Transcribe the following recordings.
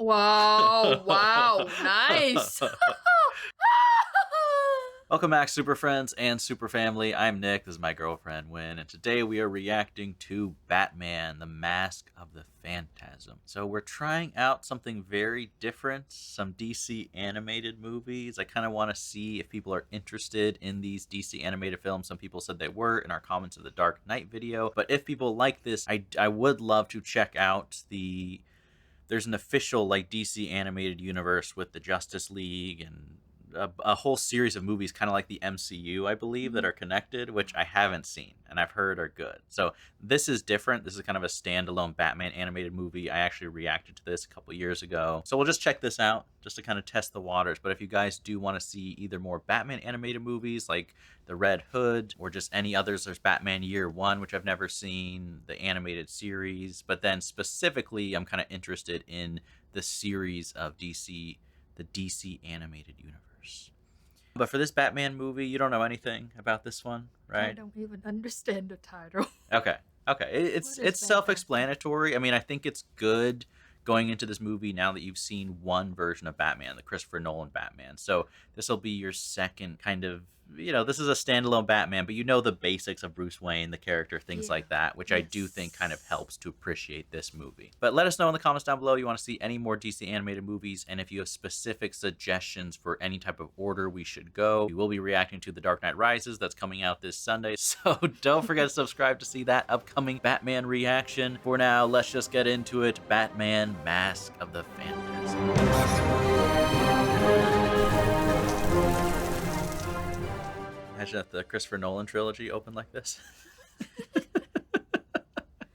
Wow, wow, nice. Welcome back, super friends and super family. I'm Nick. This is my girlfriend, Win, and today we are reacting to Batman, the Mask of the Phantasm. So we're trying out something very different, some DC animated movies. I kind of want to see if people are interested in these DC animated films. Some people said they were in our comments of the Dark Knight video, but if people like this, I would love to check out there's an official like DC animated universe with the Justice League and a whole series of movies, kind of like the MCU, I believe, that are connected, which I haven't seen and I've heard are good. So this is different. This is kind of a standalone Batman animated movie. I actually reacted to this a couple years ago. So we'll just check this out just to kind of test the waters. But if you guys do want to see either more Batman animated movies like The Red Hood or just any others, there's Batman Year One, which I've never seen, the animated series. But then specifically, I'm kind of interested in the series of DC, the DC animated universe. But for this Batman movie, you don't know anything about this one, right? I don't even understand the title. Okay. It's self-explanatory. I mean, I think it's good going into this movie now that you've seen one version of Batman, the Christopher Nolan Batman. So this will be your second kind of, this is a standalone Batman, but you know the basics of Bruce Wayne, the character, things like that, which I do think kind of helps to appreciate this movie. But let us know in the comments down below you want to see any more DC animated movies, and if you have specific suggestions for any type of order we should go. We will be reacting to The Dark Knight Rises that's coming out this Sunday, so don't forget to subscribe to see that upcoming Batman reaction. For now, let's just get into it. Batman, Mask of the Phantasm. Imagine if the Christopher Nolan trilogy opened like this.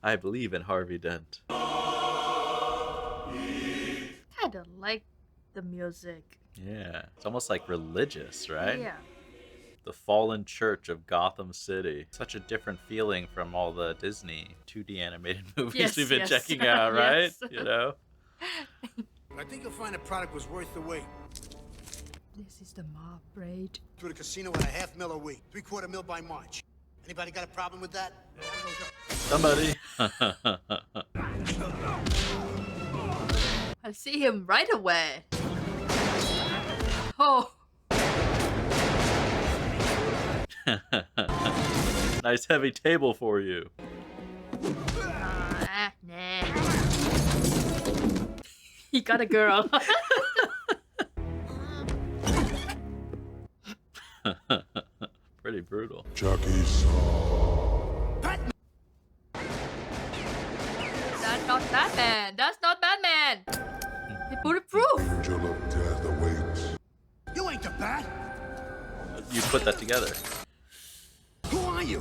I believe in Harvey Dent. Kinda like the music. Yeah, it's almost like religious, right? Yeah. The fallen church of Gotham City. Such a different feeling from all the Disney 2D animated movies we've been checking out, right? Yes. I think you'll find the product was worth the wait. This is the mob raid. Through the casino at $500,000 a week, $750,000 by March. Anybody got a problem with that? Somebody. I see him right away. Oh. Nice heavy table for you. Nah. He got a girl. Pretty brutal. Chucky saw. That's not Batman. That's not Batman. He bulletproof. Angel of death awaits. You ain't the Bat. You put that together. Who are you?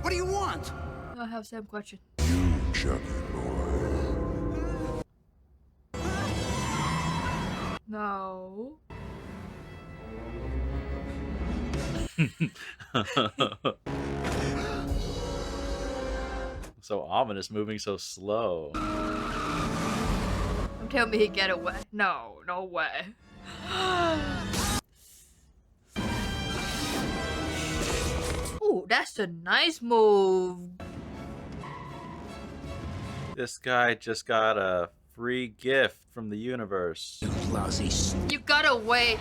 What do you want? I have same question. You, Chucky boy. No. So ominous, moving so slow. Don't tell me he get away. No, no way. Ooh, that's a nice move. This guy just got a free gift from the universe. Lousy. You gotta wait.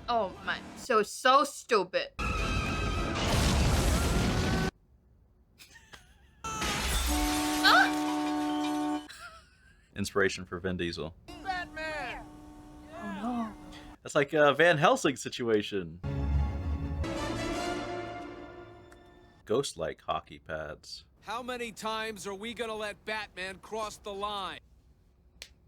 Oh my, so stupid. Inspiration for Vin Diesel. Batman! Oh no. That's like a Van Helsing situation. Ghost-like hockey pads. How many times are we gonna let Batman cross the line?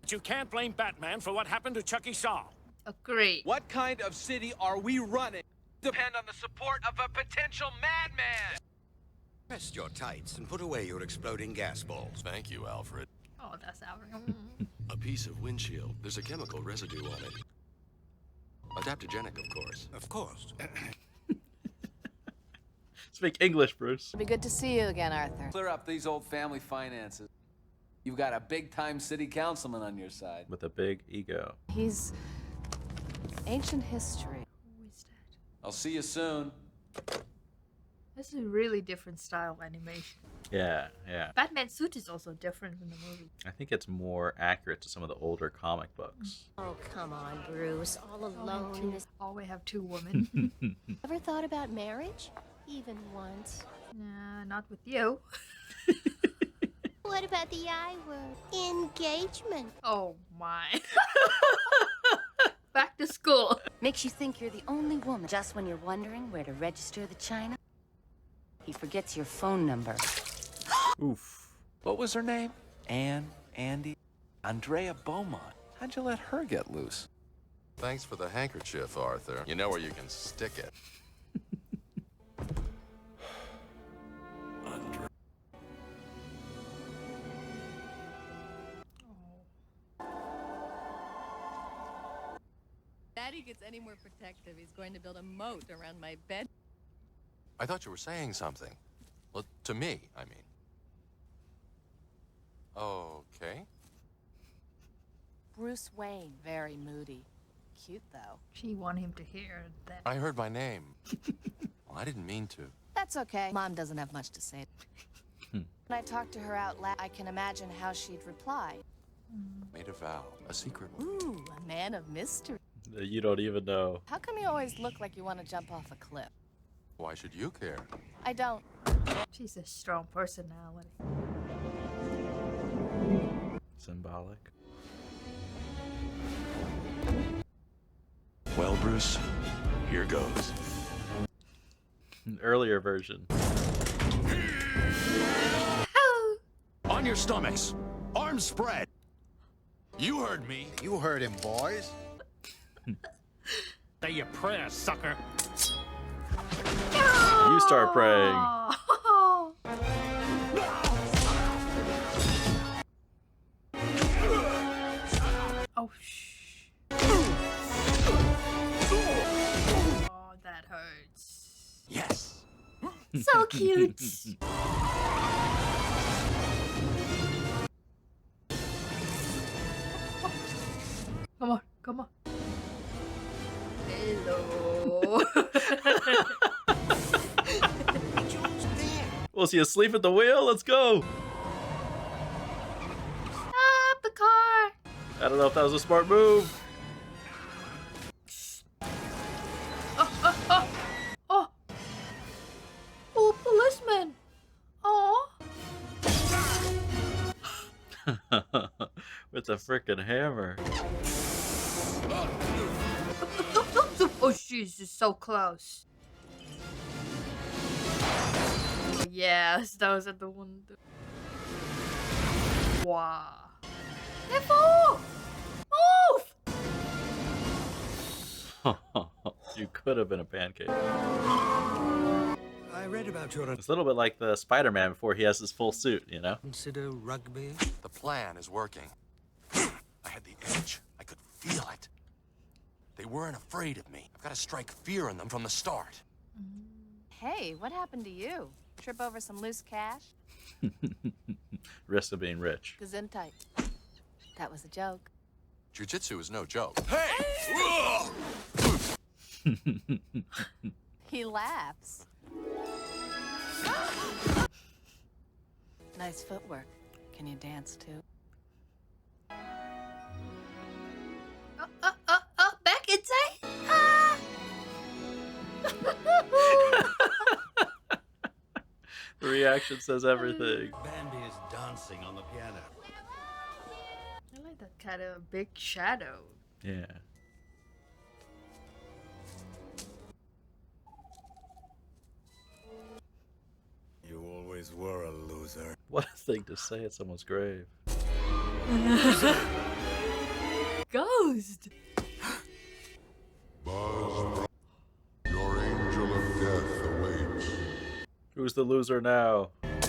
But you can't blame Batman for what happened to Chucky Saw. Agree. What kind of city are we running? Depend on the support of a potential madman! Rest your tights and put away your exploding gas balls. Thank you, Alfred. Oh, that's our. A piece of windshield. There's a chemical residue on it. Adaptogenic, of course. Of course. Speak English, Bruce. It'll be good to see you again, Arthur. Clear up these old family finances. You've got a big-time city councilman on your side. With a big ego. He's ancient history. Who is that? I'll see you soon. This is a really different style of animation. Yeah, yeah. Batman's suit is also different from the movie. I think it's more accurate to some of the older comic books. Oh, come on, Bruce. All alone in this. Always have two women. Ever thought about marriage? Even once. Nah, not with you. What about the I word? Engagement. Oh my. Back to school. Makes you think you're the only woman. Just when you're wondering where to register the china, he forgets your phone number. Oof. What was her name? Anne, Andy, Andrea Beaumont. How'd you let her get loose? Thanks for the handkerchief, Arthur. You know where you can stick it. Daddy gets any more protective, he's going to build a moat around my bed. I thought you were saying something. Well, to me, I mean. Okay. Bruce Wayne, very moody. Cute, though. She want him to hear that. I heard my name. Well, I didn't mean to. That's okay. Mom doesn't have much to say. When I talked to her out loud, I can imagine how she'd reply. Made a vow, a secret. Ooh, a man of mystery. You don't even know. How come you always look like you want to jump off a cliff? Why should you care? I don't. She's a strong personality. Symbolic. Well, Bruce, here goes. An earlier version. On your stomachs. Arms spread. You heard me. You heard him, boys. Say your prayers, sucker. You start praying. Oh, shh. Oh, that hurts. Yes. So cute. Come on, come on. Hello. Was he asleep at the wheel? Let's go. Stop the car. I don't know if that was a smart move. Oh. Oh, policeman. Oh. With a frickin' hammer. Oh, Jesus, so close. Yes, those are the ones. Wow. Careful! Move! You could have been a pancake. I read about your It's a little bit like the Spider-Man before he has his full suit, you know? consider rugby. The plan is working. I had the edge. I could feel it. They weren't afraid of me. I've got to strike fear in them from the start. Hey, what happened to you? Trip over some loose cash? Risk of being rich. Gesundheit. That was a joke. Jiu-jitsu is no joke. Hey! He laughs. Nice footwork. Can you dance too? Back inside? Ah. The reaction says everything. Bambi is dancing on the piano. I like that kind of big shadow. Yeah. You always were a loser. What a thing to say at someone's grave. Ghost. Buzz, your angel of death awaits. Who's the loser now? Oh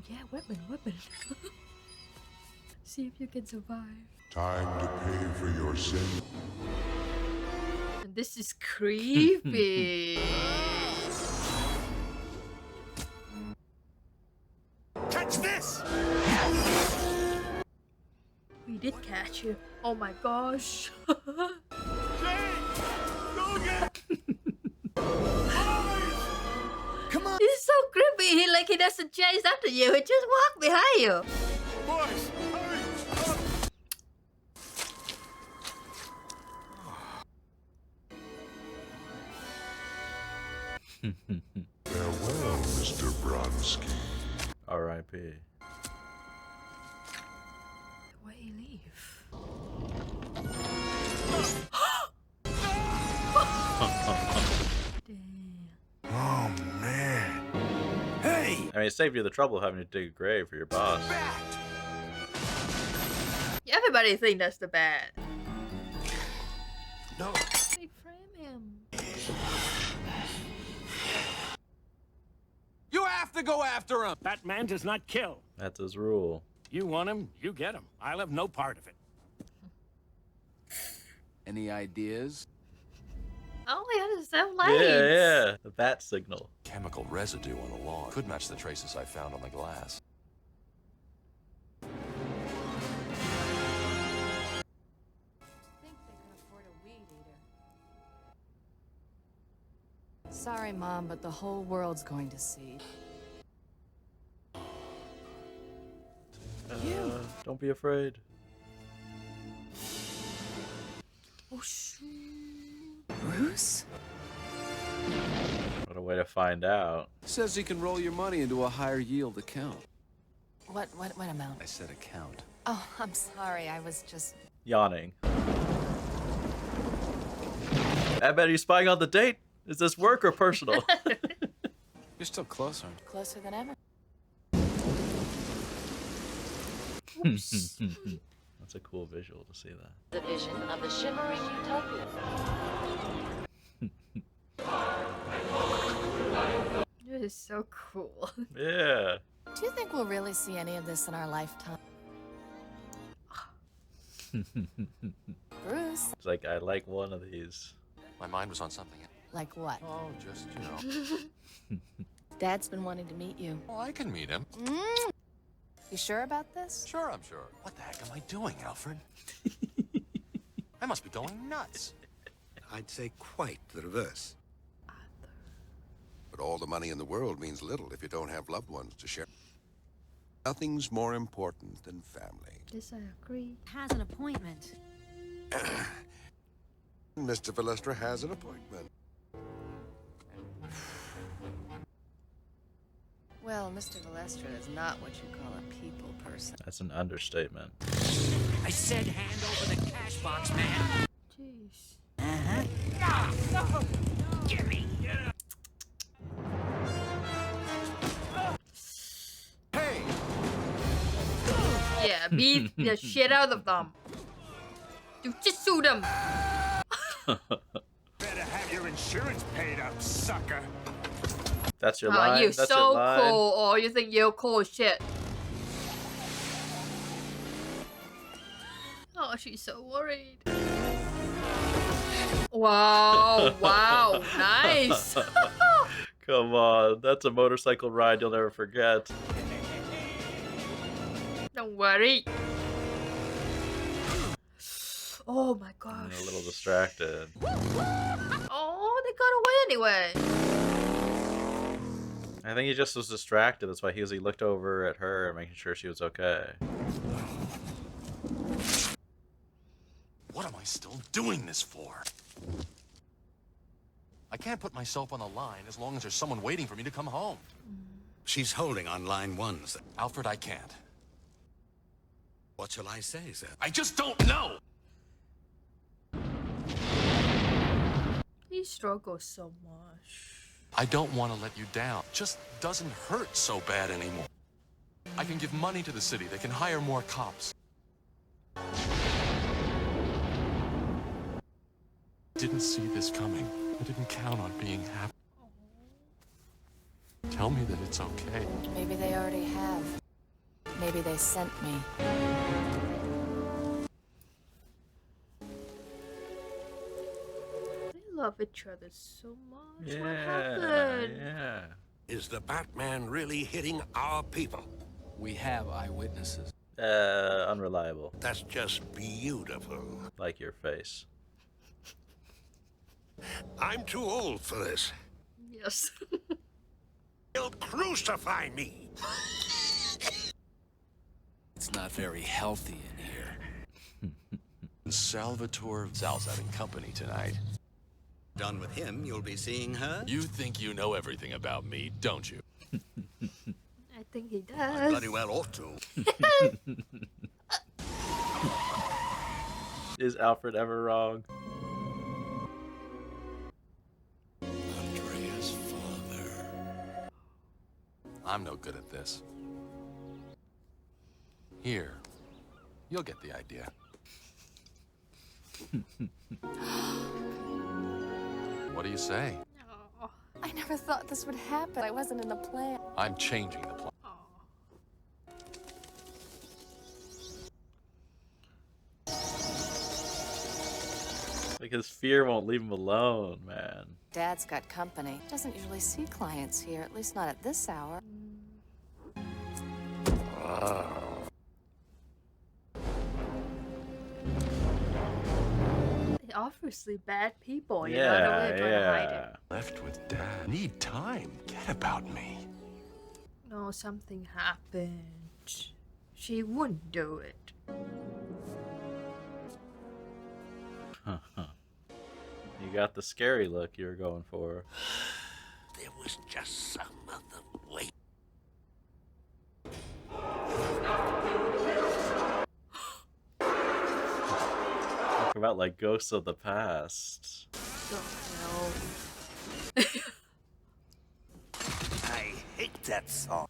yeah, weapon. See if you can survive. Time to pay for your sin. And this is creepy. Catch this! We did catch him. Oh my gosh. he doesn't chase after you. He just walks behind you. Boys, hurry! Farewell, Mr. Bronsky. R.I.P. Why he leave? Oh, man. Hey! I mean, it saved you the trouble of having to dig a grave for your boss. Everybody think that's the bad. No. They frame him. You have to go after him! Batman does not kill. That's his rule. You want him, you get him. I'll have no part of it. Any ideas? Oh, he has his own lights. Yeah. The bat signal. Chemical residue on the lawn. Could match the traces I found on the glass. Sorry, Mom, but the whole world's going to see. Don't be afraid. Oh, shoot. Bruce? What a way to find out. Says he can roll your money into a higher yield account. What amount? I said account. Oh, I'm sorry. I was just... Yawning. I bet he's spying on the date. Is this work or personal? You're still closer. Closer than ever. That's a cool visual to see that. The vision of the shimmering utopia. This is so cool. Yeah. Do you think we'll really see any of this in our lifetime? Bruce? It's like, I like one of these. My mind was on something. Like what? Oh, just, you know. Dad's been wanting to meet you. Oh, I can meet him. You sure about this? Sure, I'm sure. What the heck am I doing, Alfred? I must be going nuts. I'd say quite the reverse. But all the money in the world means little if you don't have loved ones to share. Nothing's more important than family. Yes, I agree. Has an appointment. Mr. Valestra has an appointment. Well, Mr. Valestra is not what you call a people person. That's an understatement. I said hand over the cash box, man. Jeez. Gimme! Hey! Yeah, beat the shit out of them. You just shoot them. Better have your insurance paid up, sucker. That's your Oh, line. you're That's so your line. cool. Oh, you think you're cool as shit. Oh, she's so worried. Wow, wow, nice. Come on, that's a motorcycle ride you'll never forget. Don't worry. Oh my gosh. I'm a little distracted. Oh, they got away anyway. I think he just was distracted. That's why he looked over at her, making sure she was okay. What am I still doing this for? I can't put myself on the line as long as there's someone waiting for me to come home. She's holding on line one, sir. Alfred, I can't. What shall I say, sir? I just don't know! He struggles so much. I don't want to let you down. Just doesn't hurt so bad anymore. I can give money to the city. They can hire more cops. Didn't see this coming. I didn't count on being happy. Tell me that it's okay. Maybe they already have. Maybe they sent me. They love each other so much. What Yeah, happened? yeah. Is the Batman really hitting our people? We have eyewitnesses. Unreliable. That's just beautiful. Like your face. I'm too old for this. Yes. He'll crucify me. It's not very healthy in here. Sal's having company tonight. Done with him, you'll be seeing her. You think you know everything about me, don't you? I think he I does. bloody well ought to. Is Alfred ever wrong? Andrea's father. I'm no good at this. Here, you'll get the idea. What do you say? Oh. I never thought this would happen. I wasn't in the plan. I'm changing the plan. Like his fear won't leave him alone, man. Dad's got company. Doesn't usually see clients here, at least not at this hour. They're obviously bad people, you know, the way they're trying to hide it. Left with Dad. Need time. Get about me. No, something happened. She wouldn't do it. You got the scary look you were going for. There was just some other way. Talk about like ghosts of the past. Don't I hate that song.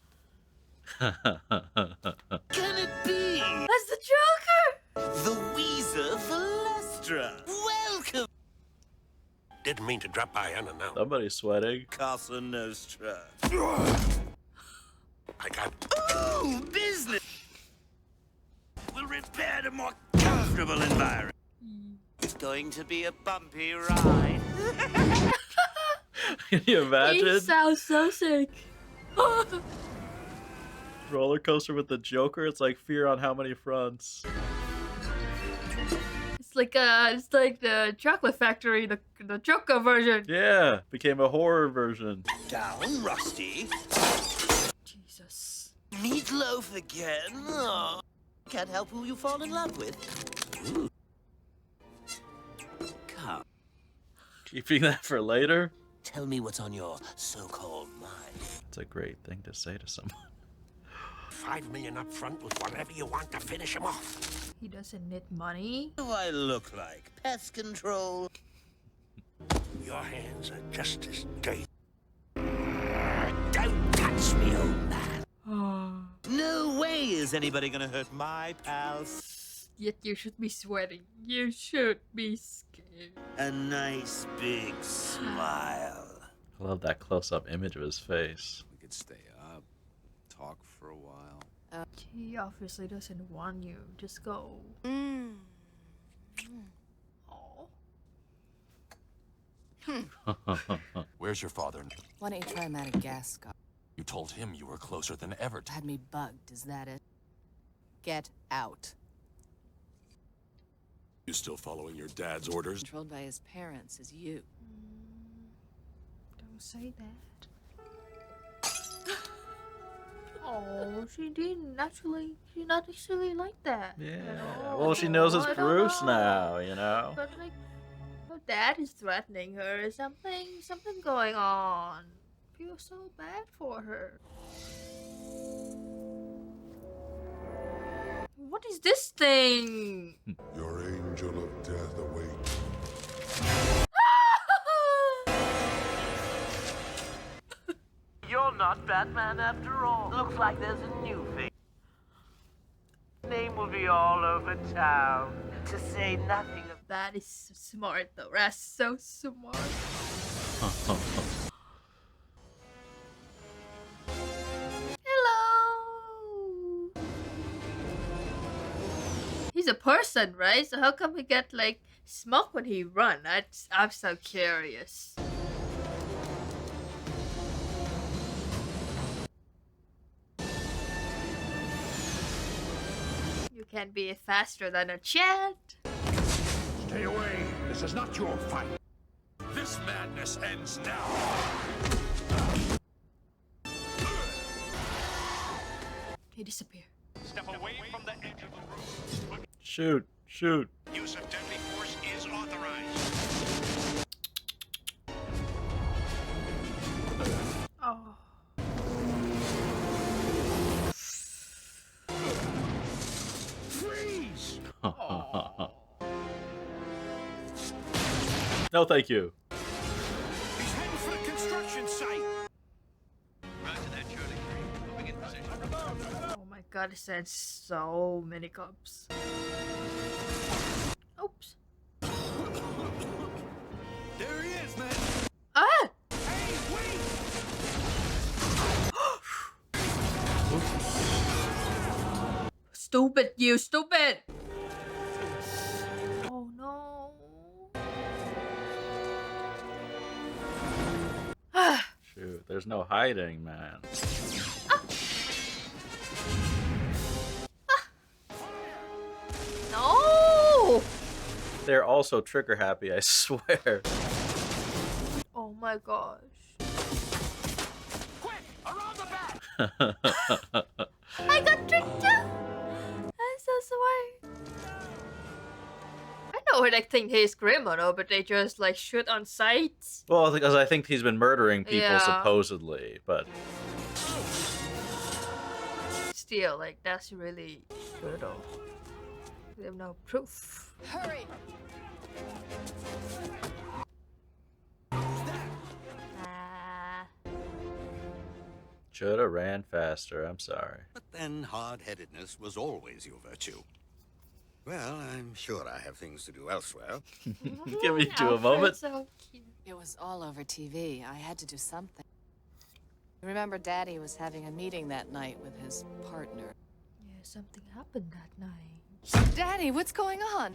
Can Can it be? That's the Joker! The Weezer Valestra. Welcome. Didn't mean to drop by unannounced. Somebody's sweating. Casa Nostra. I got business. We'll repair a more comfortable environment. It's going to be a bumpy ride. Can you imagine? He sounds so sick. Roller coaster with the Joker. It's like Fear on how many fronts? It's like the Chocolate Factory, the Joker version. Yeah, became a horror version. Down, Rusty. Jesus. Meatloaf again. Oh. Can't help who you fall in love with. Ooh. Come. Keeping that for later? Tell me what's on your so-called mind. It's a great thing to say to someone. $5 million up front with whatever you want to finish him off. He doesn't need money. What do I look like? Pest control? Your hands are just as dirty. Don't touch me, old man. No way is anybody gonna hurt my pals. Yet you should be sweating. You should be scared. A nice big smile. I love that close-up image of his face. We could stay up, talk for a while. He obviously doesn't want you. Just go. Where's your father? Why don't you try him at a gas car? You told him you were closer than ever to... Had me bugged, is that it? Get out. You still following your dad's orders? Controlled by his parents is you. Don't say that. Oh, she didn't actually. She not actually like that. Yeah. You know? Well, she knows it's I don't Bruce know. now, you know? But like, her dad is threatening her. Something going on. I feel so bad for her. What is this thing? Your angel of death awaits. You're not Batman after all. Looks like there's a new face. Name will be all over town. To say nothing of... That is so smart though. That's so smart. Hello. He's a person, right? So how come he get like smoke when he run? I'm so curious. You can be faster than a chat. Stay away. This is not your fight. This madness ends now. He disappeared. Step away from the edge of the room. Shoot, shoot. Use of deadly force is authorized. Oh. Freeze! No, thank you. He's heading for the construction site. Oh my god, it sent so many cops. Oops. There he is, man. Ah! Hey, wait! Stupid, you stupid! Oh no. Shoot, there's no hiding, man. No! They're also trigger happy, I swear. Oh my gosh. Quick, around the back! I got tricked too! I'm so sorry. I know they think he's criminal, but they just like shoot on sight. Well, because I think he's been murdering people Yeah. supposedly, but Still, like, that's really brutal. We have no proof. Hurry! Ah. shoulda ran faster. I'm sorry. But then hard-headedness was always your virtue. Well, I'm sure I have things to do elsewhere. Give me to a moment. So cute. It was all over TV. I had to do something. Remember, Daddy was having a meeting that night with his partner. Yeah, something happened that night. Daddy, what's going on?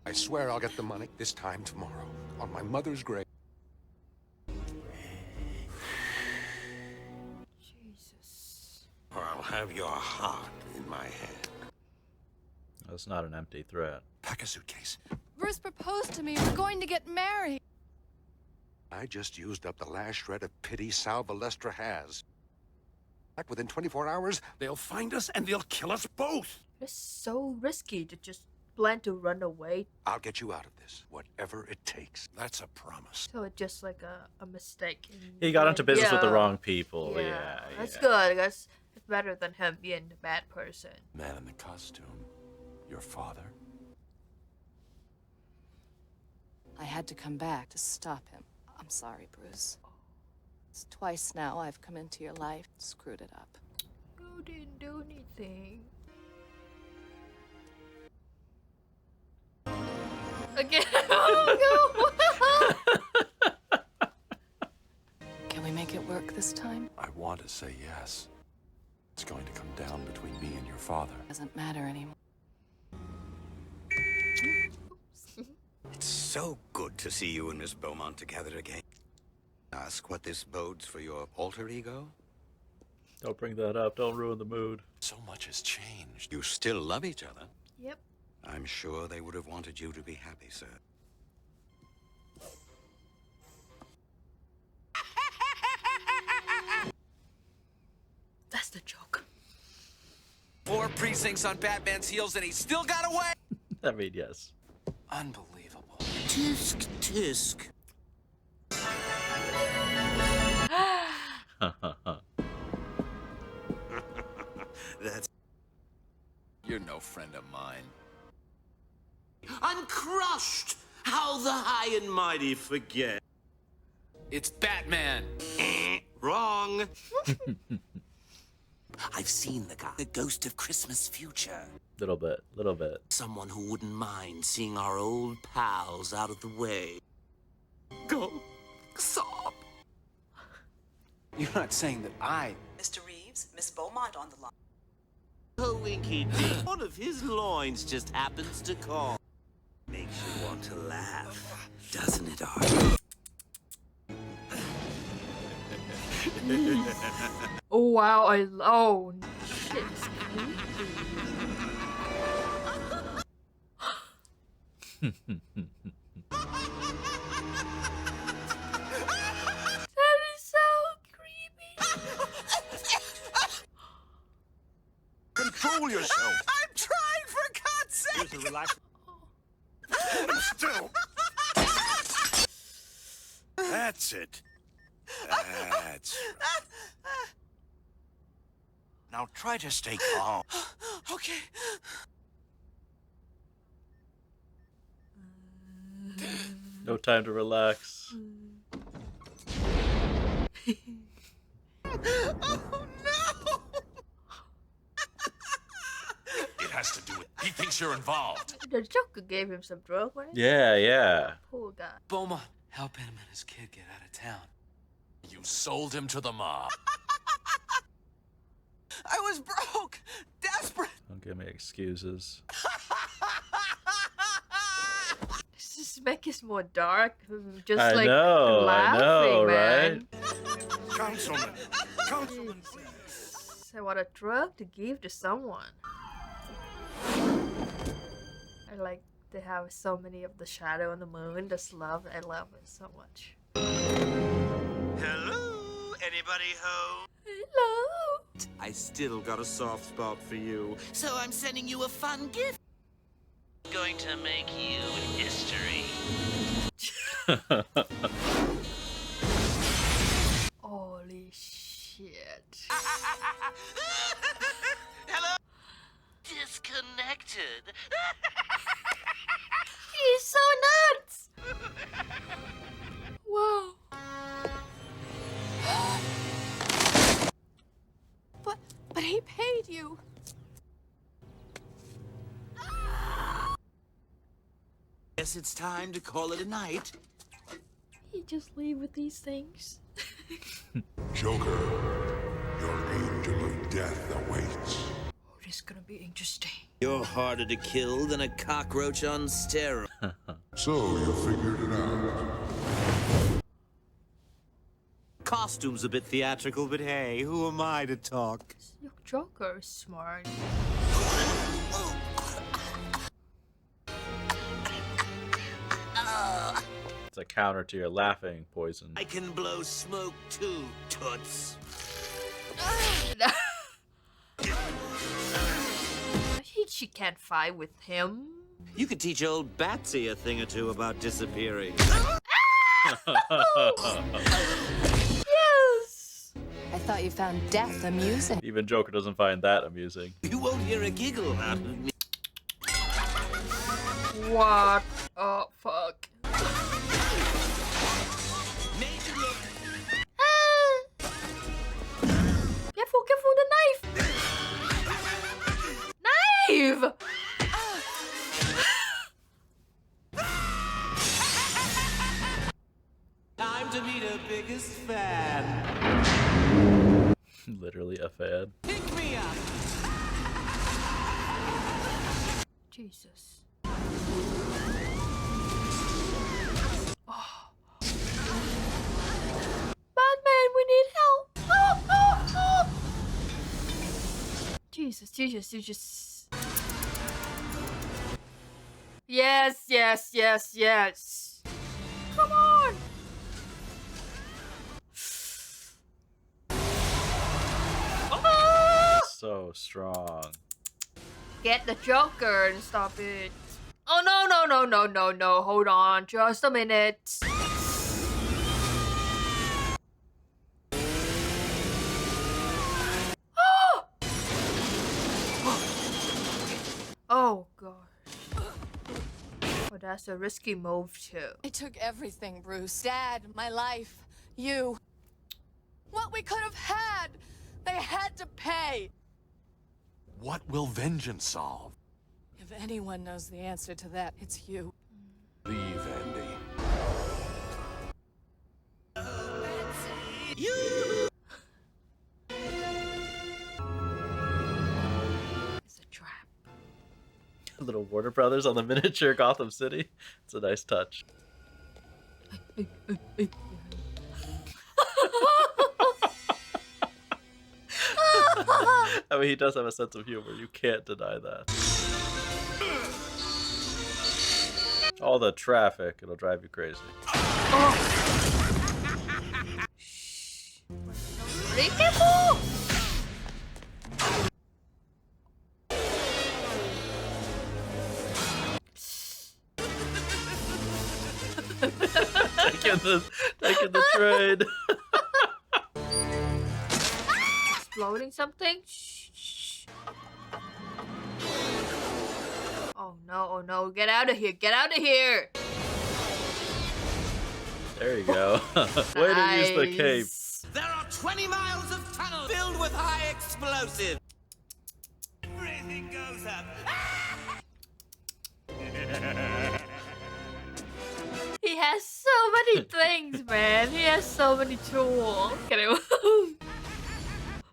I swear I'll get the money this time tomorrow, on my mother's grave. Jesus. Or I'll have your heart in my hand. That's not an empty threat. Pack a suitcase. Bruce proposed to me. We're going to get married. I just used up the last shred of pity Sal Valestra has. Back within 24 hours, They'll find us and they'll kill us both. It's so risky to just plan to run away. I'll get you out of this, whatever it takes. That's a promise. So it's just like a mistake. He got into business with the Yeah. wrong people. Yeah, That's yeah. good. That's it's better than him being the bad person. Man in the costume. Your father? I had to come back to stop him. I'm sorry, Bruce. It's twice now I've come into your life, screwed it up. You didn't do anything. Again. Oh no. Can we make it work this time? I want to say yes. It's going to come down between me and your father. Doesn't matter anymore. It's so good to see you and Miss Beaumont together again. Ask what this bodes for your alter ego? Don't bring that up. Don't ruin the mood. So much has changed. You still love each other. Yep. I'm sure they would have wanted you to be happy, sir. That's the joke. 4 precincts on Batman's heels and he still got away. I mean, yes. Unbelievable. Tisk, tisk. That's... You're no friend of mine. I'm crushed! How the high and mighty forget? It's Batman. Wrong. I've seen the guy, the ghost of Christmas future. Little bit, little bit. Someone who wouldn't mind seeing our old pals out of the way. Go. Sob. You're not saying that I... Mr. Reeves, Miss Beaumont on the line. Oh, Winky Dink. One of his loins just happens to call. Makes you want to laugh, doesn't it, Art? Oh wow, oh shit. That is so creepy. Control yourself. I'm trying, for God's sake! Here's a relax. Hold him still. That's it. That's right. Now try to stay calm. Okay. No time to relax. Oh, no! It has to do with he thinks you're involved. The Joker gave him some drug, right? Yeah, yeah. Poor guy. Beaumont, help him and his kid get out of town. You sold him to the mob. I was broke, desperate. Don't give me excuses. This just make it more dark. Just I like know, laughing, man. Right? Councilman, Councilman, I want a drug to give to someone. I like they have so many of the shadow and the moon. Just love, I love it so much. Hello? Anybody home? Hello. I still got a soft spot for you, so I'm sending you a fun gift. Going to make you history. Holy shit. Hello? Disconnected. He's so nuts. Wow. But he paid you. Guess it's time to call it a night. He just leave with these things. Joker, your angel of death awaits. Oh, this is gonna be interesting. You're harder to kill than a cockroach on steroids. So you figured it out. Costume's a bit theatrical, but hey, who am I to talk? Your Joker is smart. It's a counter to your laughing poison. I can blow smoke too, toots. She can't fight with him. You could teach old Batsy a thing or two about disappearing. Yes! I thought you found death amusing. Even Joker doesn't find that amusing. You won't hear a giggle out of me. What? Oh, fuck. Major look. Careful, careful, the knife! Knife! Time to meet her biggest fan. Literally a fan. Pick me up. Jesus. Oh. Batman, we need help! Oh, oh, oh. Jesus, Jesus, Jesus. Yes, yes, yes, yes. Come on! Ah! So strong. Get the Joker and stop it. Oh, no, no, no, no, no, no. Hold on. Just a minute. Oh, gosh. Oh, that's a risky move, too. I took everything, Bruce. Dad, my life, you. What we could have had. They had to pay. What will vengeance solve? If anyone knows the answer to that, it's you. Leave, Andy. It's a trap. Little Warner Brothers on the miniature Gotham City. It's a nice touch. I mean, he does have a sense of humor. You can't deny that. All the traffic, it'll drive you crazy. Be careful! taking the train. Exploding something? Shh. Oh no, get out of here, get out of here! There you go. Way to use the cape. There are 20 miles of tunnel filled with high explosives. Everything goes up. He has so many things, man. He has so many tools. Can I...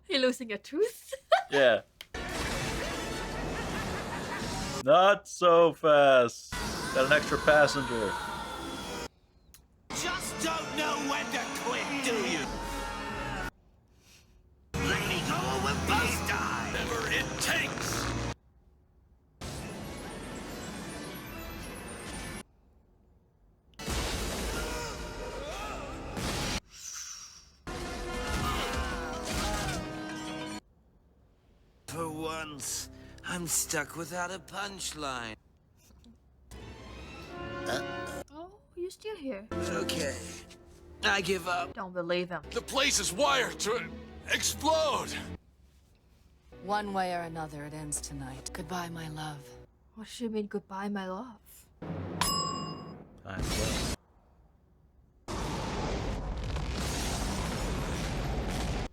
He losing a tooth? Yeah. Not so fast. Got an extra passenger. Just don't know when to quit, do you? Let me go or we'll both die. Whatever it takes. For once, I'm stuck without a punchline. Oh, you're still here. Okay. I give up. Don't believe him. The place is wired to explode. One way or another, it ends tonight. Goodbye, my love. What does she mean, goodbye, my love?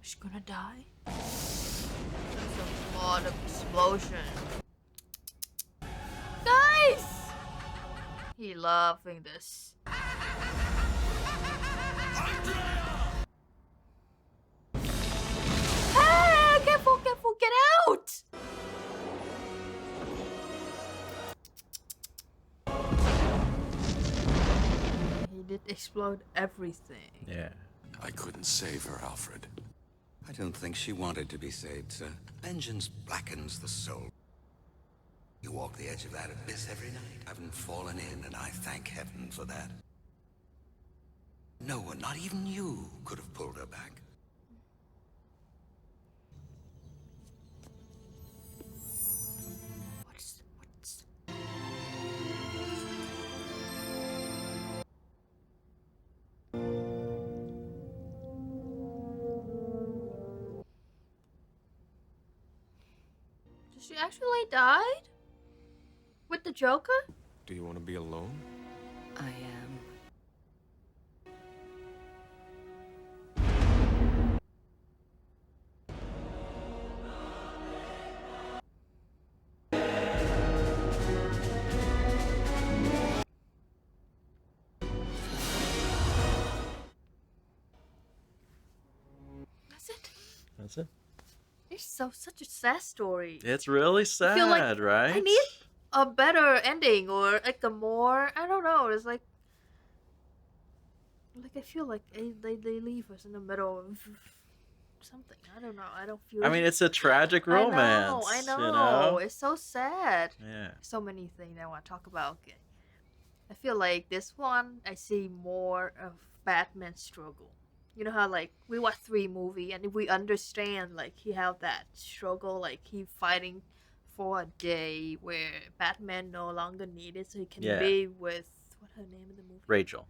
She's gonna die? There's a lot of explosion. Guys! He loving this. Hey! Careful, careful, get out! He did explode everything. Yeah. I couldn't save her, Alfred. I don't think she wanted to be saved, sir. Vengeance blackens the soul. You walk the edge of that abyss every night. I haven't fallen in, and I thank heaven for that. No one, not even you, could have pulled her back. What's... She actually died? With the Joker? Do you want to be alone? I am. That's it. That's it. It's such a sad story. It's really I sad, feel like right? I need a better ending or like a more, I don't know, it's like I feel like they leave us in the middle of something. I don't know. I don't feel I mean, it's a tragic romance. I know. You know? It's so sad. Yeah. So many things I want to talk about. Okay. I feel like this one I see more of Batman's struggle. You know how like we watch 3 movies and we understand like he have that struggle, like he fighting for a day where Batman no longer needed, so he can be with what her name in the movie? Rachel.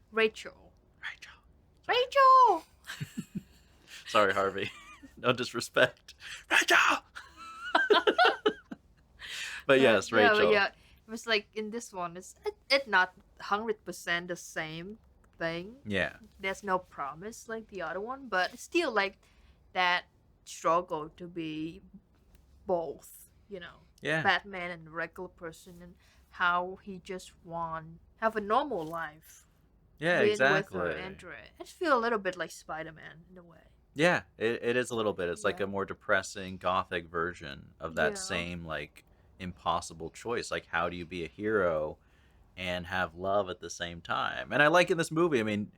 Sorry, Harvey. No disrespect. Rachel! But yes, Rachel. Yeah. It was like in this one, it's not 100% the same thing. Yeah. There's no promise like the other one, but it's still like that struggle to be both, you know. Yeah. Batman and a regular person, and how he just have a normal life. Yeah, being exactly. With her Andrea. I just feel a little bit like Spider-Man in a way. Yeah, it is a little bit. It's like a more depressing, gothic version of that Yeah. same, like, impossible choice. Like, how do you be a hero and have love at the same time? And I like in this movie, I mean,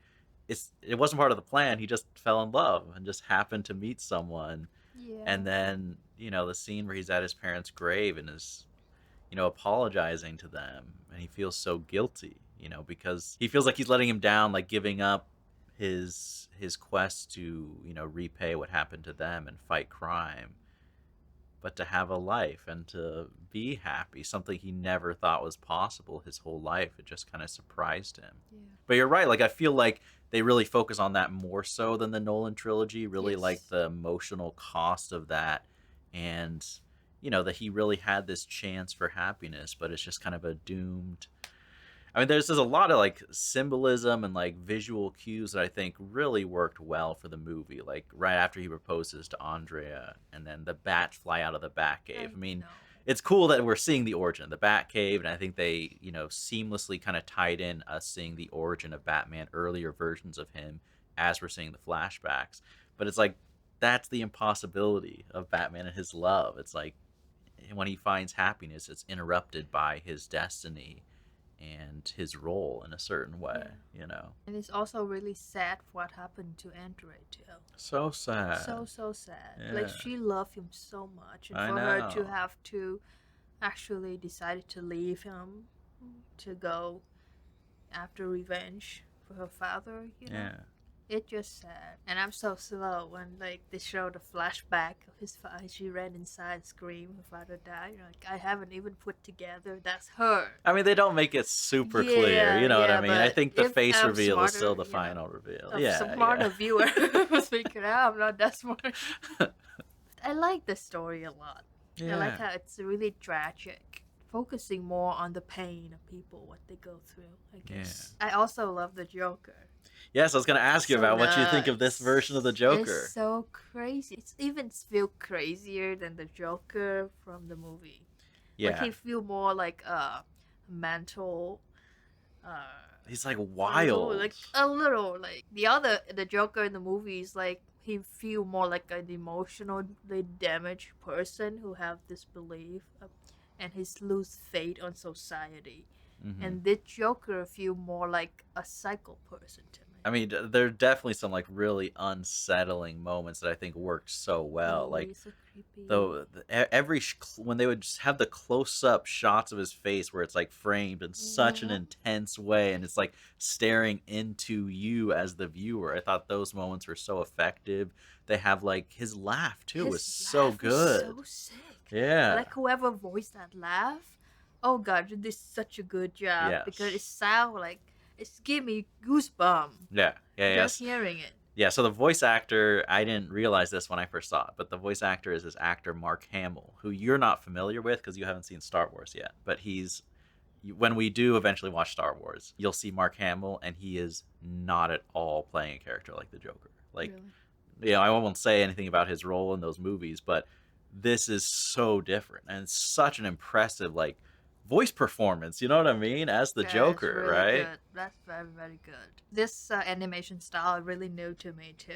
it wasn't part of the plan. He just fell in love and just happened to meet someone. Yeah. And then, you know, the scene where he's at his parents' grave and is, you know, apologizing to them. And he feels so guilty, you know, because he feels like he's letting him down, like giving up his quest to, you know, repay what happened to them and fight crime. but to have a life and to be happy, something he never thought was possible his whole life. It just kind of surprised him. Yeah. But you're right. Like, I feel like they really focus on that more so than the Nolan trilogy, really like the emotional cost of that. And, you know, that he really had this chance for happiness, but it's just kind of a doomed. I mean, there's a lot of like symbolism and like visual cues that I think really worked well for the movie. Like right after he proposes to Andrea, and then the bats fly out of the Batcave. I mean, it's cool that we're seeing the origin of the Batcave, and I think they, you know, seamlessly kind of tied in us seeing the origin of Batman, earlier versions of him, as we're seeing the flashbacks. But it's like that's the impossibility of Batman and his love. It's like when he finds happiness, it's interrupted by his destiny and his role in a certain way, you know. And it's also really sad what happened to Andrea too. So sad. So sad. Yeah. Like she loved him so much, and I for her to know. have to actually decided to leave him to go after revenge for her father, you know. Yeah. It's just sad. And I'm so slow when like they show the flashback of his father. She ran inside and screamed, her father died. Like I haven't even put together that's her. I mean, they don't make it super clear, you know what I mean? I but think the if face I'm reveal is smarter, still the you know, final reveal. a Yeah. smarter Yeah. viewer was figuring out I'm not that smart. I like the story a lot. I like Yeah. how it's really tragic, focusing more on the pain of people, what they go through, I guess. I also love the Joker. Yes, I was going to ask you So about what you think of this nuts. version of the Joker. It's so crazy. It's even feel crazier than the Joker from the movie. Like Yeah. he feel more like a mental. He's like A little, wild. like a little like the Joker in the movie is like he feel more like an emotionally damaged person who have this belief and his lose faith on society. Mhm. And this Joker feel more like a psycho person to me. I mean, there are definitely some like really unsettling moments that I think worked so well. Like, he's so creepy. though when they would just have the close-up shots of his face where it's like framed in such an intense way, and it's like staring into you as the viewer. I thought those moments were so effective. They have like his laugh too was so laugh good. was so sick. Yeah. Like whoever voiced that laugh, oh god, you did such a good job Yes. because it sound like it's give me goosebumps Yeah. just Yes. hearing it. Yeah, so the voice actor, I didn't realize this when I first saw it, but the voice actor is this actor Mark Hamill, who you're not familiar with because you haven't seen Star Wars yet. But when we do eventually watch Star Wars, you'll see Mark Hamill, and he is not at all playing a character like the Joker. Like, Really? I won't say anything about his role in those movies, but this is so different, and it's such an impressive, like, voice performance, you know what I mean, as the Yeah, Joker, it's really right? Good. That's very, very good. This animation style is really new to me too.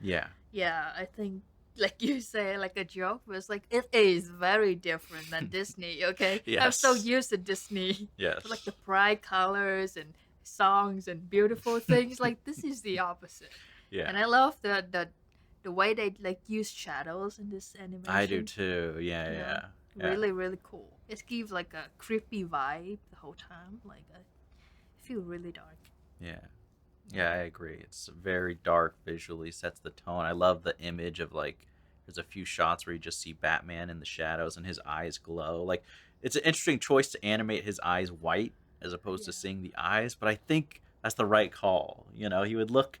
Yeah. Yeah, I think like you say, like a joke was like it is very different than Disney. Okay, I'm so Yes. used to Disney. Yes. Like the bright colors and songs and beautiful things. Like this is the opposite. Yeah. And I love the way they like use shadows in this animation. I do too. Yeah, You know, yeah. Really, really cool. It gives like a creepy vibe the whole time. Like I feel really dark. Yeah. Yeah, I agree. It's very dark visually, sets the tone. I love the image of like there's a few shots where you just see Batman in the shadows and his eyes glow. Like it's an interesting choice to animate his eyes white as opposed to seeing the eyes, but I think that's the right call. You know, he would look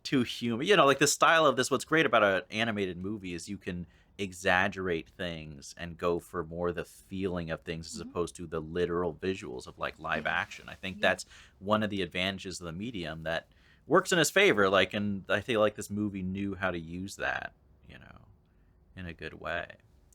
too human. You know, like the style of this, what's great about an animated movie is you can exaggerate things and go for more the feeling of things as opposed to the literal visuals of like live action. I think that's one of the advantages of the medium that works in his favor. Like, and I feel like this movie knew how to use that, you know, in a good way.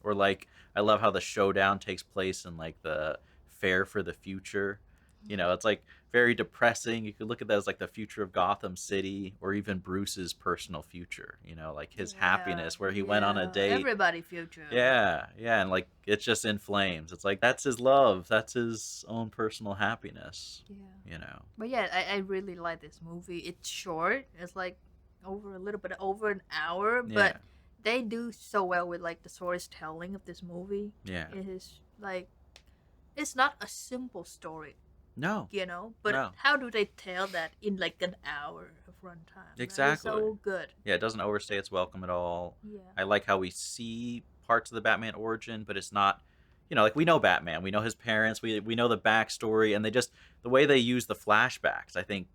Or like, I love how the showdown takes place in like the fair for the future. You know, it's like very depressing. You could look at that as like the future of Gotham City, or even Bruce's personal future, you know, like his happiness where he went on a date. Everybody future. Yeah, yeah, and like it's just in flames. It's like that's his love, that's his own personal happiness. Yeah. You know. But yeah, I really like this movie. It's short. It's like over a little bit over an hour, but Yeah. they do so well with like the storytelling of this movie. Yeah. It is like it's not a simple story. No. You know, but No. how do they tell that in like an hour of runtime? Exactly. That is so good. Yeah, it doesn't overstay its welcome at all. Yeah. I like how we see parts of the Batman origin, but it's not, you know, like we know Batman, we know his parents, we know the backstory, and they just, the way they use the flashbacks, I think,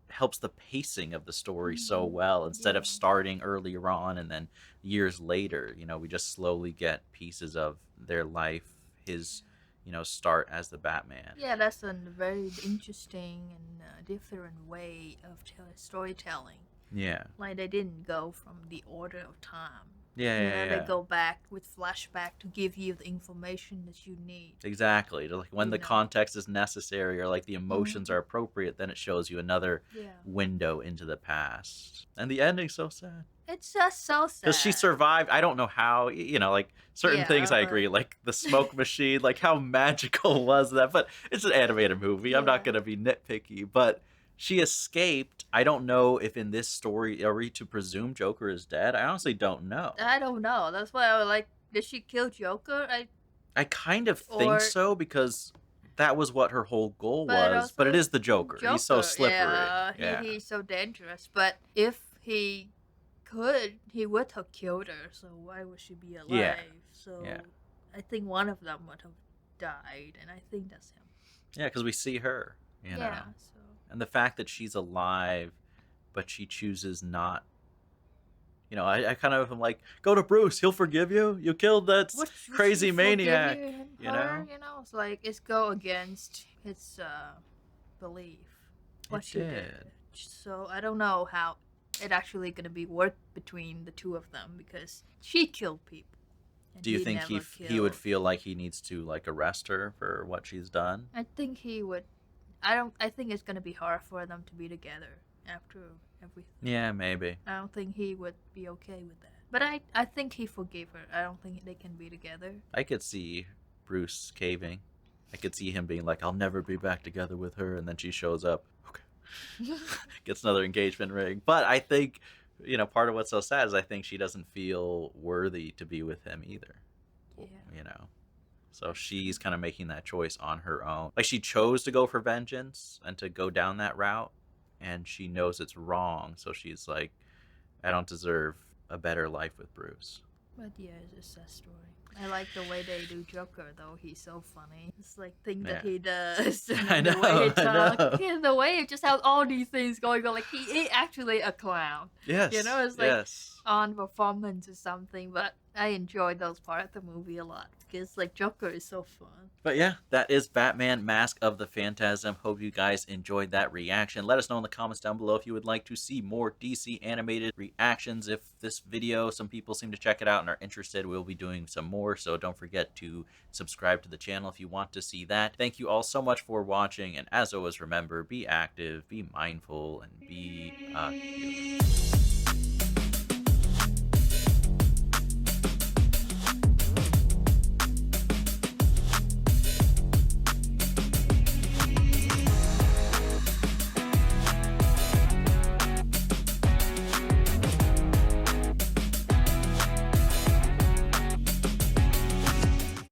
helps the pacing of the story so well. Instead of starting earlier on and then years later, you know, we just slowly get pieces of their life, his, you know, start as the Batman. Yeah, that's a very interesting and different way of storytelling. Yeah. Like they didn't go from the order of time. Yeah. They go back with flashback to give you the information that you need. Exactly. Like when the context is necessary or like the emotions are appropriate, then it shows you another window into the past. And the ending's so sad. It's just so sad. Because she survived. I don't know how, you know, like certain things I agree, like the smoke machine, like how magical was that? But it's an animated movie. I'm not going to be nitpicky, but she escaped. I don't know if in this story are we to presume Joker is dead. I honestly don't know. I don't know. That's why I was like, did she kill Joker? I kind of think so because that was what her whole goal was. But it is the Joker. He's so slippery. Yeah, he's so dangerous. But if he could, he would have killed her. So why would she be alive? Yeah. So I think one of them would have died, and I think that's him. Yeah, because we see her. You know? So. And the fact that she's alive, but she chooses not. You know, I kind of am like, go to Bruce. He'll forgive you. You killed that crazy maniac. You know, it's like it's go against his belief. What she did. So I don't know how it actually gonna be work between the two of them because she killed people. Do you think he would feel like he needs to like arrest her for what she's done? I think he would. I think it's gonna be hard for them to be together after everything. Yeah, maybe. I don't think he would be okay with that. But I think he forgave her. I don't think they can be together. I could see Bruce caving. I could see him being like, I'll never be back together with her, and then she shows up. Okay. Gets another engagement ring. But I think, you know, part of what's so sad is I think she doesn't feel worthy to be with him either. Yeah. You know? So she's kind of making that choice on her own. Like she chose to go for vengeance and to go down that route, and she knows it's wrong. So she's like, I don't deserve a better life with Bruce. But yeah, it's a sad story. I like the way they do Joker, though. He's so funny. It's like things that he does. I know, the way he talks. I know. Yeah, the way it just has all these things going on. Like, he is actually a clown. Yes. You know, it's like on performance or something. But I enjoyed those parts of the movie a lot. Because, like, Joker is so fun. But yeah, that is Batman Mask of the Phantasm. Hope you guys enjoyed that reaction. Let us know in the comments down below if you would like to see more DC animated reactions. If this video, some people seem to check it out and are interested, we'll be doing some more. So don't forget to subscribe to the channel if you want to see that. Thank you all so much for watching. And as always, remember, be active, be mindful, and be